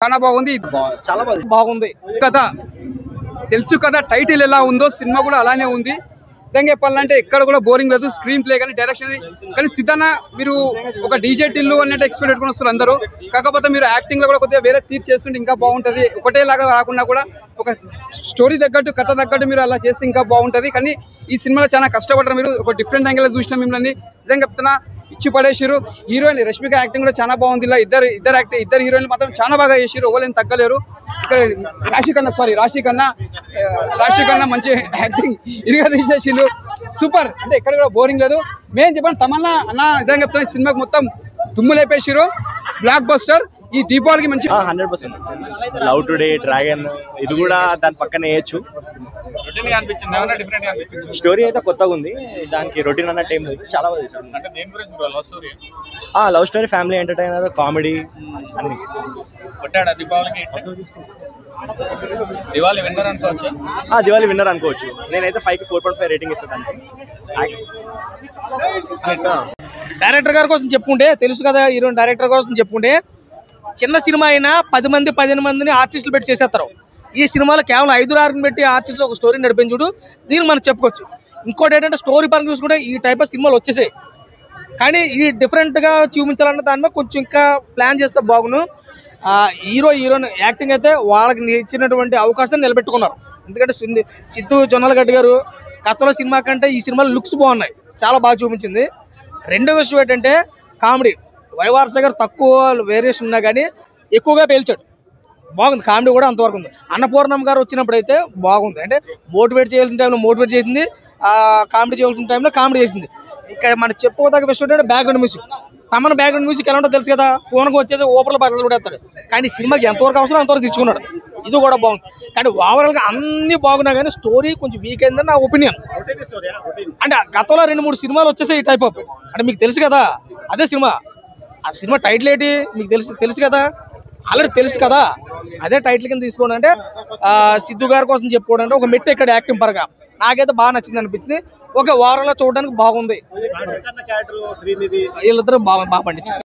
చాలా బాగుంది, చాలా బాగుంది కదా. తెలుసు కదా టైటిల్ ఎలా ఉందో, సినిమా కూడా అలానే ఉంది. నిజంగా చెప్పాలంటే ఎక్కడ కూడా బోరింగ్ లేదు. స్క్రీన్ ప్లే కానీ, డైరెక్షన్ కానీ. సిద్ధన్న మీరు ఒక డీజే టిల్లు అన్నట్టు ఎక్స్పెక్ట్ పెట్టుకుని వస్తారు అందరూ. కాకపోతే మీరు యాక్టింగ్ లో కూడా కొద్దిగా వేరే తీర్చి చేస్తుంటే ఇంకా బాగుంటది. ఒకటేలాగా రాకుండా కూడా ఒక స్టోరీ తగ్గట్టు, కథ తగ్గట్టు మీరు అలా చేస్తే ఇంకా బాగుంటది. కానీ ఈ సినిమాలో చాలా కష్టపడరు మీరు. ఒక డిఫరెంట్ యాంగిల్ చూసినా మిమ్మల్ని. నిజంగా చెప్తున్నా, ఇచ్చి పడేసారు. హీరోయిన్ రష్మిక యాక్టింగ్ కూడా చాలా బాగుంది. ఇలా ఇద్దరు హీరోయిన్లు మాత్రం చాలా బాగా చేసారు. ఎవరైనా తగ్గలేరు. ఇక్కడ రాశి కన్నా మంచి యాక్టింగ్ ఇరుగా తీసేసిండు. సూపర్. అంటే ఎక్కడ కూడా బోరింగ్ లేదు. మేము చెప్పండి తమన్నా అన్న నిజంగా చెప్తున్నా, సినిమాకి మొత్తం దుమ్ము లేపేసారు. Block buster. ఈ దీపావళికి మంచి 100% లవ్ టుడే, డ్రాగన్ ఇది కూడా దాని పక్కన వేయచ్చు. స్టోరీ అయితే కొత్తగా ఉంది, దానికి రొటీన్ అన్న టైం లేదు. చాలా బాగా చేశారు. Love story, family entertainer, comedy అన్ని. దివాళీ విన్నర్ అనుకోవచ్చు. నేనైతే 5కి 4.5 రేటింగ్ ఇస్తాను. డైరెక్టర్ గారి కోసం చెప్పుకుంటే, తెలుసు కదా హీరో డైరెక్టర్ కోసం చెప్పుకుంటే, చిన్న సినిమా అయినా 10 మంది 15 మందిని ఆర్టిస్టులు పెట్టి చేసేస్తారు. ఈ సినిమాలో కేవలం 5-6 పెట్టి ఆర్టిస్టులు ఒక స్టోరీ నడిపించి చూడు, దీన్ని మనం చెప్పుకోవచ్చు. ఇంకోటి ఏంటంటే స్టోరీ పరంగా చూసుకుంటే ఈ టైప్ ఆఫ్ సినిమాలు వచ్చేసాయి. కానీ ఈ డిఫరెంట్గా చూపించాలన్న దాని మీద కొంచెం ఇంకా ప్లాన్ చేస్తే బాగును. హీరోయిన్ యాక్టింగ్ అయితే వాళ్ళకి ఇచ్చినటువంటి అవకాశాన్ని నిలబెట్టుకున్నారు. ఎందుకంటే సిద్ధు జొన్నలగడ్డ గారు కథలో సినిమా కంటే ఈ సినిమాలో లుక్స్ బాగున్నాయి, చాలా బాగా చూపించింది. రెండో విషయం ఏంటంటే కామెడీ. వైవార్స గారు తక్కువ వేరియేషన్ ఉన్నా కానీ ఎక్కువగా పేల్చాడు. బాగుంది. కామెడీ కూడా అంతవరకు ఉంది. అన్నపూర్ణమ్మ గారు వచ్చినప్పుడు అయితే బాగుంది. అంటే మోటివేట్ చేయాల్సిన టైంలో మోటివేట్ చేసింది, కామెడీ చేయాల్సిన టైంలో కామెడీ చేసింది. ఇంకా మనం చెప్పుకోదగ్గ విషయం ఏంటంటే బ్యాక్గ్రౌండ్ మ్యూజిక్. తమన బ్యాక్గ్రౌండ్ మ్యూజిక్ ఎలా ఉంటుందో తెలుసు కదా. ఫోన్కి వచ్చేసి ఓపర్లో బదులు పడేస్తాడు. కానీ సినిమాకి ఎంతవరకు అవసరం అంతవరకు తీసుకున్నాడు. ఇది కూడా బాగుంది. కానీ ఓవరాల్గా అన్నీ బాగున్నా కానీ స్టోరీ కొంచెం వీక్ అయిందని నా ఒపీనియన్. అంటే గతంలో 2-3 సినిమాలు వచ్చేసాయి ఈ టైప్ ఆఫ్. అంటే మీకు తెలుసు కదా, అదే సినిమా. ఆ సినిమా టైటిల్ ఏంటి మీకు తెలుసు కదా, ఆల్రెడీ తెలుసు కదా. అదే టైటిల్ కింద తీసుకోండి. అంటే సిద్ధు గారి కోసం చెప్పుకోవడం అంటే ఒక మెట్టు ఇక్కడ యాక్టింగ్ పరంగా నాకైతే బాగా నచ్చింది అనిపించింది. ఒక వారంలో చూడడానికి బాగుంది. వీళ్ళిద్దరూ బాగా పండించారు.